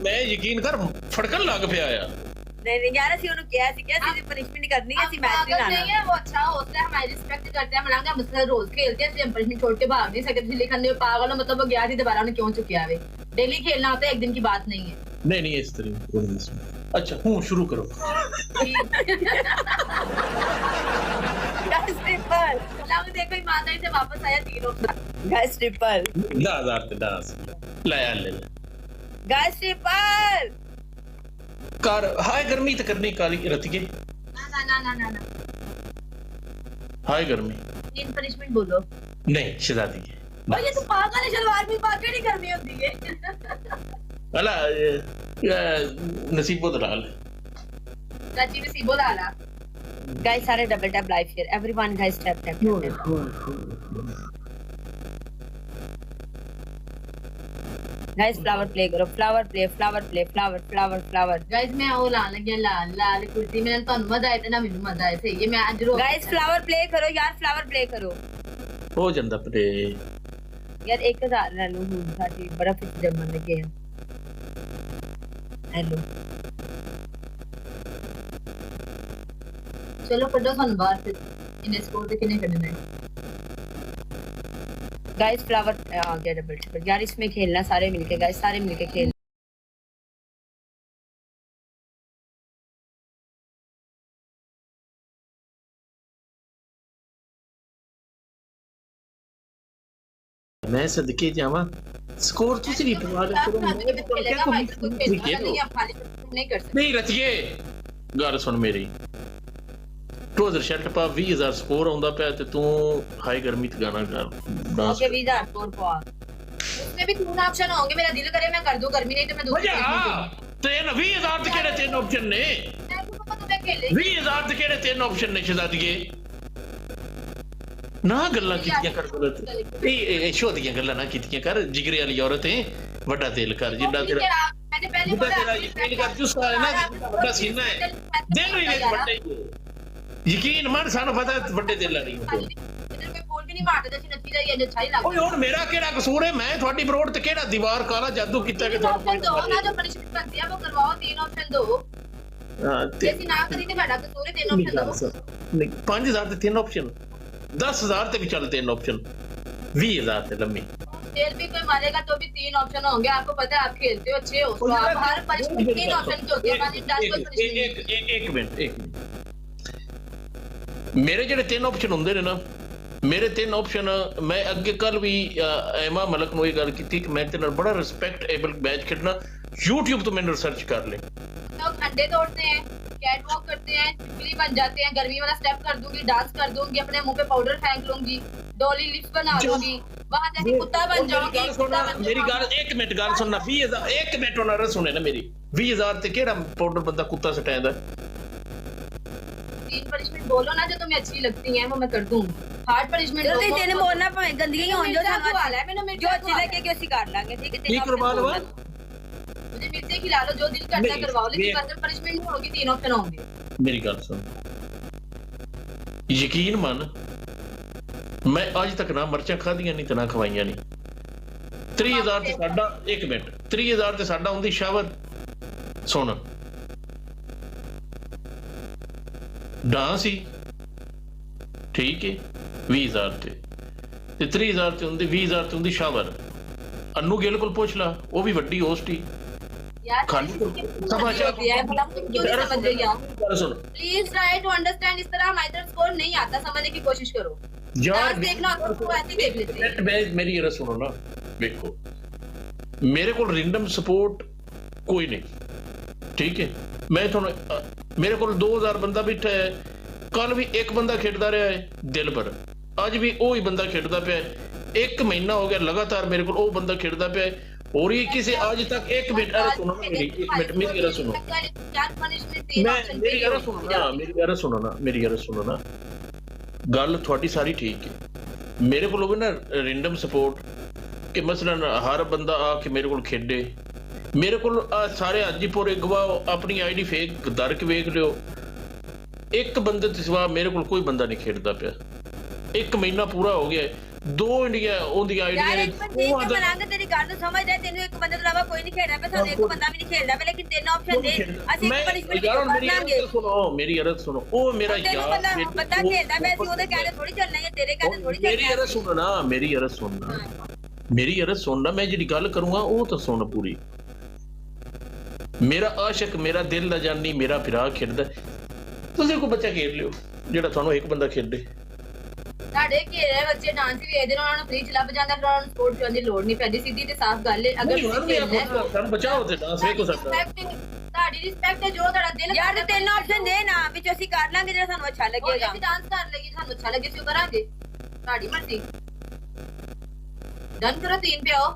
ਮੈਂ ਯਕੀਨ ਕਰ ਫੜਕਣ ਲੱਗ ਪਿਆ ਆ नहीं यार ਅਸੀਂ ਉਹਨੂੰ ਕਿਹਾ ਸੀ ਕਿ ਅਸੀਂ ਪਨਿਸ਼ਮੈਂਟ नहीं करनी ऐसी मैच नहीं लाना नहीं है वो अच्छा होता है हमारी रिस्पेक्ट करते हैं मनांगे हम उससे रोज खेलते हैं हम पनिशमेंट छोड़ के भाग नहीं सकते इसलिए लिखने में पागल हो मतलब वो गया थी दोबारा उन्हें क्यों चुकिया है डेली खेलना होता है एक दिन की बात नहीं है नहीं इस तरह अच्छा हूँ शुरू करो गाइस ट्रिपल देखो ईमानदारी से वापस आया 3 ओवर गाइस ट्रिपल 10,000 ਤੇ 10 ਲੈ ਆ ਲੈ गाइस ट्रिपल कर हाय गर्मी तो करनी काली रतिके ना हाय गर्मी तीन पनिशमेंट बोलो नहीं शहजादी और ये तो पागल है शलवार भी पाके नहीं करनी होती है अला नसीबो दलाल चाची नसीबो डाला गाइस सारे double tap live share everyone guys tap guys flower play करो फ्लावर फ्लावर गाइस मैं वो लाने लगी लाल कुर्ती मैंने तो मजा आया ना मेनू मजा आया सही है मैं आज रो गाइस फ्लावर प्ले करो यार फ्लावर प्ले करो हो ਜਾਂਦਾ ਪਰੇ यार 1000 ਲੈ ਲਓ ਹੁਣ ਸਾਡੀ ਬਰਫ਼ ਵਿੱਚ ਜੰਮਣ ਲੱਗੇ ਆ ਹੈਲੋ चलो कटो सन बाहर फिर इन्हें स्कोर पे कितने करने हैं गाइस फ्लावर आ गया डबल ट्रिपल यार इसमें खेलना सारे मिलके गाइस सारे मिलके खेल मैं सदके जावा स्कोर तो सिर्फ पवा दे करो मैं क्या नहीं कर सकते नहीं रतिए ਗੱਲ ਸੁਣ ਮੇਰੀ ਟੋਜ਼ਰ ਸ਼ਰਟ ਪਾ 20000 ਸਕੋਰ ਆਉਂਦਾ ਪਿਆ ਤੇ ਤੂੰ ਹਾਈ ਗਰਮੀ ਤੇ ਗਾਣਾ ਗਾ ਡਾਂਸ ओके 20000 स्कोर पा उसमें भी 3 ऑप्शन होंगे मेरा दिल करे मैं कर दूं गर्मी नहीं तो मैं दूसरी ਤੇ 20000 ਤੇ ਕਿਹੜੇ ਤਿੰਨ ਆਪਸ਼ਨ ਨੇ मैं खेले 20000 ਤੇ ਕਿਹੜੇ ਤਿੰਨ ਆਪਸ਼ਨ ਨੇ ਸ਼ਹਜ਼ਾਦੀਏ ਨਾ ਗੱਲਾਂ ਕੀਤੀਆਂ ਕਰ ਗਲਤ ਇਹ ਛੋਟੀਆਂ ਗੱਲਾਂ ਨਾ ਕੀਤੀਆਂ ਕਰ ਜਿਗਰੇ ਵਾਲੀ ਔਰਤ ਹੈ ਵੱਡਾ ਦਿਲ ਕਰ ਜਿੱਡਾ ਤੇਰਾ मैंने पहले बोला ਯਕੀਨ ਕਰ ਚੁਸਤਾ ਹੈ ਨਾ ਵੱਡਾ ਸੀਨਾ ਹੈ ਦਿਲ ਵੀ ਨਹੀਂ ਵੱਡੇ ਯਕੀਨ ਮੰਨ ਸਾਨੂੰ ਪਤਾ ਵੱਡੇ ਦਿਲ ਨਹੀਂ ਹੁੰਦੇ इधर कोई बोल भी नहीं मारता जैसे नतीजा ये अच्छा ही लगता ਓਏ ਹੁਣ ਮੇਰਾ ਕਿਹੜਾ ਕਸੂਰ ਹੈ ਮੈਂ ਤੁਹਾਡੀ ਬਰੋਡ ਤੇ ਕਿਹੜਾ ਦੀਵਾਰ ਕਾਲਾ ਜਾਦੂ ਕੀਤਾ ਕਿ ਤੁਹਾਨੂੰ ऑप्शन दो ना जो पनिशमेंट बनती है वो करवाओ 3 ऑप्शन दो ਹਾਂ ਤੇ जैसे ना करी तो बड़ा कसूर है 3 ऑप्शन दो ਨਹੀਂ 5000 ਤੇ ਤਿੰਨ ਆਪਸ਼ਨ 10000 ਤੇ ਵੀ ਚੱਲ ਤਿੰਨ ਆਪਸ਼ਨ 20000 ਤੇ ਲੰਮੀ खेल भी कोई मारेगा तो भी 3 ऑप्शन होंगे आपको पता है आप खेलते हो अच्छे हो तो आप हर पनिशमेंट 3 ऑप्शन के होते हैं पानी डाल को पनिशमेंट ਇੱਕ ਮਿੰਟ ਮੇਰੇ ਜਿਹੜੇ ਤਿੰਨ ਆਪਸ਼ਨ ਹੁੰਦੇ ਨੇ ਨਾ ਮੇਰੇ ਤਿੰਨ ਆਪਸ਼ਨ ਮੈਂ ਅੱਗੇ ਕੱਲ ਵੀ ਐਮਾ ਮਲਕ ਨੂੰ ਇਹ ਗੱਲ ਕੀਤੀ ਕਿ ਮੈਂ ਤੇਰੇ ਨਾਲ ਬੜਾ ਰਿਸਪੈਕਟੇਬਲ ਮੈਚ ਖੇਡਣਾ YouTube ਤੋਂ मैंने रिसर्च कर ले तो अंडे तोड़ते हैं कैट वॉक करते हैं चिपकली बन जाते हैं गर्मी वाला स्टेप कर दूंगी डांस कर दूंगी अपने मुंह पे पाउडर फेंक लूंगी डॉली लिप्स बना दूंगी वहां जाके कुत्ता बन जाऊंगी मेरी गल एक मिनट गल सुनना 20000 एक मिनट होना रस सुने ना मेरी 20000 ਤੇ ਕਿਹੜਾ ਪਾਊਡਰ ਬੰਦਾ ਕੁੱਤਾ ਸਟਾਉਂਦਾ 3 पनिशमेंट बोलो ना जो तुम्हें अच्छी लगती हैं वो मैं कर दूंगी हार्ड पनिशमेंट तो तीन बोलना भाਵੇਂ ਗੰਦੀਆਂ ਹੀ ਹੋਣ ਜੋ ਸਾਨੂੰ सवाल है मैंने जो अच्छी लगे कि ਅਸੀਂ ਕਰ ਲਾਂਗੇ ठीक है ਕੀ ਕਰਵਾ ਲਵਾ मुझे मिर्चे खिला लो जो दिल करता है करवाओ लेकिन बस पनिशमेंट नहीं होगी 3 ऑप्शन होंगे मेरी गल सुन यकीन मन मैं आज तक ना मर्चां खादियां नहीं ते ना खवाइयां नहीं 30000 ਤੇ ਸਾਡਾ 1 ਮਿੰਟ 30000 ਤੇ ਸਾਡਾ ਹੁੰਦੀ ਸ਼ਾਵਰ ਸੁਣ ਡਾਂਸ ਹੀ ਠੀਕ ਹੈ 20000 ਤੇ 30000 ਤੇ ਹੁੰਦੀ 20000 ਤੇ ਹੁੰਦੀ ਸ਼ਾਵਰ अन्नू गिल को पूछ ला वो भी वड्डी होस्ट ही यार समाचार क्यों नहीं समझ रही आप सुन प्लीज ट्राई टू अंडरस्टैंड इस तरह हमारी तरफ स्कोर नहीं आता समझने की कोशिश करो यार देखना तो ऐसे ही देख लेते हैं मैं मेरी ये सुनो ना देखो मेरे को रैंडम सपोर्ट कोई नहीं ठीक है मैं थोड़ा मेरे को 2000 बंदा बैठा है कल भी एक बंदा खेलता रहा है दिल पर आज भी वही बंदा खेलता पे एक महीना हो गया लगातार मेरे को बंदा खेलता पे और ये किसी आज तक 1 मिनट अरे सुनो ना मेरी 1 मिनट मेरी गल सुनो मैं मेरी गल सुनो ना मेरी गल सुनो ना मेरी गल सुनो ना गल थोड़ी सारी ठीक है मेरे को ना रैंडम सपोर्ट कि मसलन हर बंदा आके मेरे को खेडे मेरे को सारे हाजीपुर गवाह अपनी आईडी फेक दर के वेख लियो एक बंदे तो सिवा मेरे को कोई बंदा नहीं खेलता पिया 1 महीना पूरा हो गया दो इंडिया ओंदी आईडिया ਯਾਰ ने ਇੱਕ ਬੰਦੇ ਇੱਕ ਮਲੰਗ ਤੇਰੀ ਗੱਲ ਨੂੰ ਸਮਝਦਾ ਤੈਨੂੰ ਇੱਕ ਬੰਦੇ ਤੋਂ ਇਲਾਵਾ ਕੋਈ ਨਹੀਂ ਖੇਡਦਾ ਪਿਆ ਸਾਨੂੰ ਇੱਕ ਬੰਦਾ ਵੀ ਨਹੀਂ ਖੇਡਦਾ ਪਿਆ ਲੇਕਿਨ ਤਿੰਨ ਆਪਸ਼ਨ ਦੇ ਅਸੀਂ ਇੱਕ ਪਨਿਸ਼ਮੈਂਟ यार मेरी ਲਾਂਗੇ अर्ज सुनो मेरी अर्ज सुनो ओ मेरा ਤੈਨੂੰ यार ਬੰਦਾ ਖੇਡਦਾ ਪਿਆ ਸੀ ਉਹਦੇ ਕਹਿਣੇ ਥੋੜੀ ਚੱਲਣਾ ਹੈ ਤੇਰੇ ਕਹਿਣੇ ਥੋੜੀ मेरी ਚੱਲਣਾ अर्ज सुनो ना मेरी अर्ज सुनना मेरी अर्ज सुनना मैं जिहड़ी गल करूंगा ਉਹ ਤਾਂ ਸੁਣ ਪੂਰੀ ਮੇਰਾ ਆਸ਼ਿਕ ਮੇਰਾ ਦਿਲ ਦਾ ਜਾਨੀ ਮੇਰਾ ਫਿਰਾ ਖੇਡਦਾ ਤੁਸੀਂ ਕੋਈ ਬੱਚਾ ਖੇਡ ਲਿਓ ਜਿਹੜਾ ਤੁਹਾਨੂੰ ਇੱਕ ਬੰਦਾ ਖੇਡੇ ਸਾਡੇ ਘੇਰੇ ਬੱਚੇ ਡਾਂਸ ਵੀ ਇਹਦੇ ਨਾਲ ਉਹਨਾਂ ਨੂੰ ਫ੍ਰੀ ਚ ਲੱਭ ਜਾਂਦਾ ਫਿਰ ਉਹਨਾਂ ਨੂੰ ਸਪੋਰਟ ਕਰਨ ਦੀ ਲੋੜ ਨਹੀਂ ਪੈਂਦੀ ਸਿੱਧੀ ਤੇ ਸਾਫ਼ ਗੱਲ ਹੈ ਅਗਰ ਸਾਨੂੰ ਬਚਾਓ ਤੇ ਡਾਂਸ ਵੇਖੋ ਸਕਦਾ ਤੁਹਾਡੀ ਰਿਸਪੈਕਟ ਹੈ ਜੋ ਤੁਹਾਡਾ ਦਿਲ ਯਾਰ ਤੇ ਤਿੰਨ ਆਪਸ਼ਨ ਦੇ ਨਾ ਵਿੱਚ ਅਸੀਂ ਕਰ ਲਾਂਗੇ ਜਿਹੜਾ ਸਾਨੂੰ ਅੱਛਾ ਲੱਗੇਗਾ ਅਸੀਂ ਡਾਂਸ ਕਰ ਲਈਏ ਸਾਨੂੰ ਅੱਛਾ ਲੱਗੇ ਸੀ ਉਹ ਕਰਾਂਗੇ ਤੁਹਾਡੀ ਮਰਜ਼ੀ ਡਨ ਕਰੋ तीन पे आओ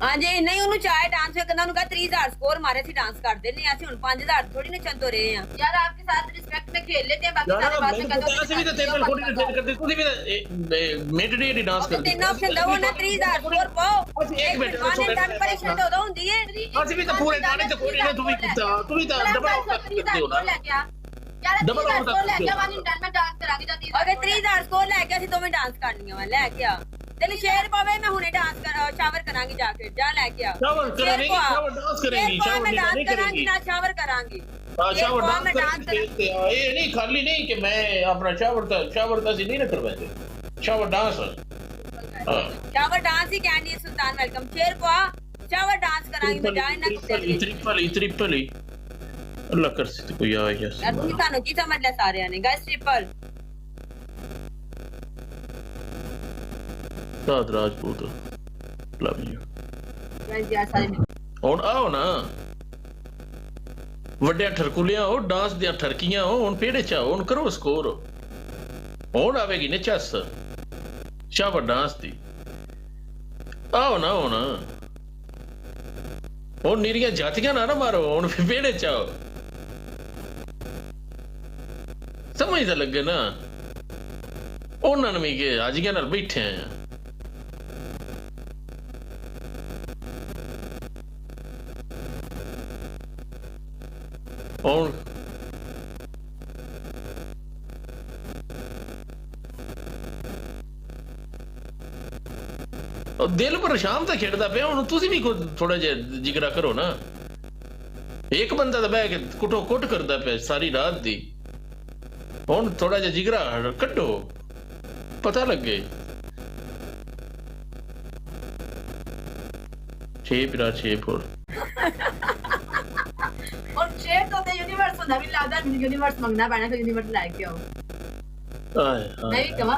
ਹਾਂਜੀ ਨਹੀਂ ਉਹਨੂੰ ਚਾਹੇ ਡਾਂਸ ਕਰਨਾ ਉਹਨੂੰ ਕਹਾ 30,000 ਸਕੋਰ ਮਾਰੇ ਸੀ ਡਾਂਸ ਕਰ ਦਿੰਨੇ ਆ ਅਸੀਂ ਹੁਣ 5,000 ਥੋੜੀ ਨੱਚਣ ਤੋਂ ਰਹੇ ਆ यार आपके साथ रिस्पेक्ट में खेल लेते हैं बाकी यार सारे बात में मैं ऐसे भी तो तेरे को नहीं ट्रेन करते खुद भी मेडिटेट ही डांस करते ਤਿੰਨ ਆਪਸ਼ਨ ਦਵੋ ਨਾ 30,000 ਸਕੋਰ ਪਾਓ एक मिनट ਪਨਿਸ਼ਮੈਂਟ ਉਦੋਂ ਹੁੰਦੀ ਹੈ ਅਸੀਂ ਵੀ ਤਾਂ ਪੂਰੇ ਗਾਣੇ ਚ ਕੋਈ ਨਹੀਂ ਤੂੰ ਵੀ ਤਾਂ ਡਬਲ ਆਊਟ ਕਰਦੇ ਹੋ ਨਾ लेके आ यार Double out डबल लेके करते हो। आ वन टाइम में डांस करांगे जाती ਅਗਰ 30,000 ਸਕੋਰ ਲੈ ਕੇ ਅਸੀਂ ਦੋਵੇਂ ਡਾਂਸ ਕਰਨੀਆਂ ਵਾ ਲੈ ਕੇ ਆ ਤੈਨੂੰ ਸ਼ੇਰ ਪਾਵੇ ਮੈਂ ਹੁਣੇ ਡਾਂਸ ਸ਼ਾਵਰ ਕਰਾਂਗੀ ਜਾ ਕੇ ਜਾ ਲੈ ਕੇ ਆ शावर करेंगे शावर डांस करेंगी ਸ਼ੇਰ शावर ਮੈਂ ਡਾਂਸ नहीं ਕਰਾਂਗੀ करेंगी ਨਾ ਸ਼ਾਵਰ ਕਰਾਂਗੀ हां शावर मैं डांस डांस करते हैं ये नहीं खाली नहीं कि मैं अपना शावर था नहीं ना करवाते शावर डांस हां ਸ਼ਾਵਰ ਡਾਂਸ ਹੀ ਕਹਿੰਦੀ ਹੈ ਸੁਲਤਾਨ ਵੈਲਕਮ ਸ਼ੇਰ ਪਾ ਸ਼ਾਵਰ ਡਾਂਸ ਕਰਾਂਗੀ ਮੈਂ ਜਾ ਇਹਨਾਂ ਕੁੱਤੇ ट्रिपल अल्लाह कर से कोई आ ਯਾਰ ਤੁਸੀਂ ਤੁਹਾਨੂੰ ਕੀ ਸਮਝ ਲਿਆ ਸਾਰਿਆਂ ਨੇ guys triple Saad Rajput love you guys यार सारे ਹੁਣ ਆਓ ਨਾ ਵੱਡਿਆਂ ਠਰਕੁਲਿਆਂ ਹੋ ਡਾਂਸ ਦੀਆਂ ਠਰਕੀਆਂ ਹੋ ਹੁਣ ਪੇੜੇ ਚ ਆਓ ਹੁਣ ਕਰੋ ਸਕੋਰ ਹੁਣ ਆਵੇਗੀ ਨੇ ਚੱਸ ਸ਼ਾਬਾ ਡਾਂਸ ਦੀ ਆਓ ਨਾ ਹੁਣ ਹੁਣ ਨੀਰੀਆਂ ਜਾਤੀਆਂ ਨਾ ਮਾਰੋ ਹੁਣ ਪੇੜੇ ਚ ਆਓ ਸਮਝ ਤਾਂ ਲੱਗੇ ਨਾ ਉਹਨਾਂ ਨੂੰ ਵੀ ਕਿ ਆਜੀਆਂ ਨਾਲ ਬੈਠੇ ਆ और दिल पर शाम तक खेड़ता पे हुण तुसीं भी थोड़ा जिहा जिगरा करो ना एक बंदा तो बह के कुटो कुट करदा पे सारी रात दी हुण थोड़ा जिहा जिगरा कड्डो पता लगे छे और और शेयर तो होता है यूनिवर्स होना भी लगता है यूनिवर्स मंगना पैना फिर यूनिवर्स लाके आओ आए मैं भी कमा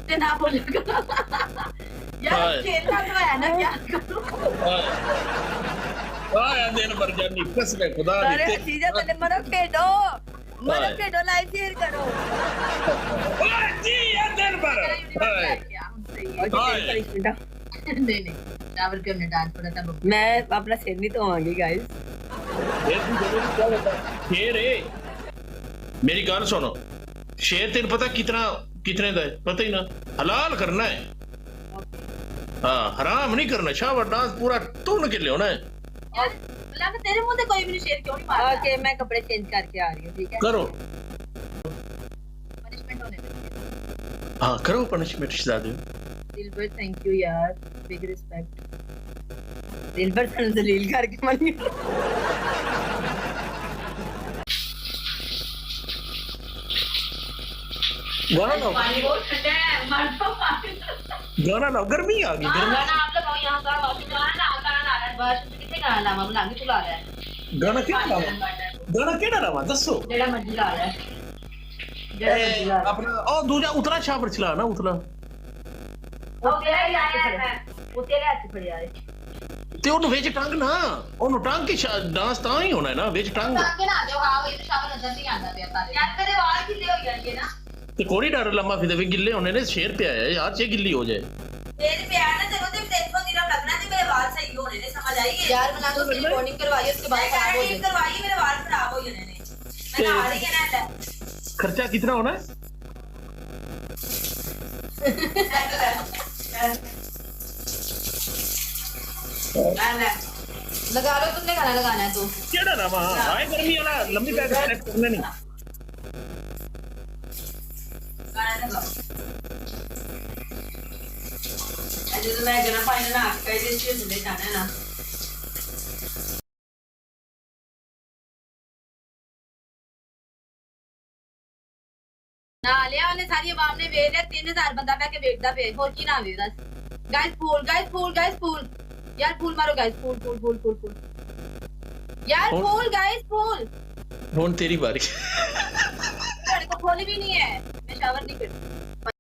ते ना बोल यार खेलना तो है ना क्या करूं आया दिन भर जानी कसम खुदा अरे दी चीजें पहले मरो खेडो लाइव शेयर करो ओए जी ये दिन भर नहीं नहीं शावर के हमने डांस पढ़ा था मैं अपना सिर नहीं धोवांगी गाइस शेर है मेरी गाल सुनो शेर तेन पता कितने दा है पता ही ना हलाल करना है हाँ हराम नहीं करना शावर डांस पूरा तुन के लिए होना है यार लग तेरे मुंह से कोई भी शेर क्यों नहीं मारता ओके मैं कपड़े चेंज करके आ रही हूँ ठीक है करो पनिशमेंट होने दे हाँ करो पनिशमेंट शहजादे दिलबर थैंक यू यार बिग रिस्पेक्ट दिलबर सन दलील करके मन गाना लाओ पानी बहुत ठंडा है मर तो पानी गाना लाओ गर्मी आ गई गर्मी गाना आप लोग यहाँ का गाना आ रहा है बस कितने गाना लावा बुला के चला रहा है गाना केड़ा लावा गाना केड़ा लावा दसो जेड़ा मर्जी ला रहा है जेड़ा मर्जी ला रहा है अपना ओ दूजा उतला शावर चला ना उतला वो तेरा ही हाथ है वो तेरे हाथ पड़ जा रहे ਤੇ ਉਹਨੂੰ ਵਿੱਚ ਟੰਗ ਨਾ ਉਹਨੂੰ ਟੰਗ ਕੇ ਡਾਂਸ ਤਾਂ ਹੀ ਹੋਣਾ ਹੈ ਨਾ ਵਿੱਚ ਟੰਗ आगे ना जाओ हाँ ये तो शावर नजर नहीं आता पिया सारे यार मेरे वाल गिले हो जाएंगे ना ਤੇ ਕੋਈ ਡਰ ਲੰਮਾ ਫਿਰਦੇ ਵੀ ਗਿੱਲੇ ਹੋਣੇ ਨੇ ਸ਼ੇਰ ਪਿਆ ਹੈ ਯਾਰ ਜੇ ਗਿੱਲੀ ਹੋ ਜਾਏ तेरे प्यार ना तेरे को तेरे दिनों लगना कि मेरे वाल सही होने ने समझ आई है यार बना तो रिकॉर्डिंग करवाई उसके बाद खराब हो जाए करवाई मेरे वाल खराब हो जाने ने मैं आ रही है ना खर्चा कितना होना है लगा लो तुमने गाना लगाना है तो केड़ा ना वहां हाय गर्मी वाला लंबी पैक सेलेक्ट करना नहीं गाना लगाओ ਜਦੋਂ ਮੈਂ ਗਣਾ ਪਾਣੀ ਨਾ ਆ ਕੇ ਦੇ ਚੀਜ਼ ਦੇ ਜਾਣਾ ਨਾ ਨਾ ਲਿਆ ਉਹਨੇ ਸਾਰੀ ਆਵਾਮ ਨੇ ਵੇਖ ਲਿਆ 3000 ਬੰਦਾ ਬੈ ਕੇ ਵੇਖਦਾ ਪਏ ਹੋਰ ਕੀ ਨਾ ਵੇਖਦਾ ਗਾਇਸ ਫੂਲ ਯਾਰ ਫੂਲ ਮਾਰੋ ਗਾਇਸ ਫੂਲ ਯਾਰ ਫੂਲ ਗਾਇਸ ਫੂਲ ਹੁਣ ਤੇਰੀ ਵਾਰੀ ਤੁਹਾਡੇ ਕੋਲ ਖੋਲ ਵੀ ਨਹੀਂ ਹੈ ਮੈਂ ਸ਼ਾਵਰ ਨਹੀਂ ਕਰਦੀ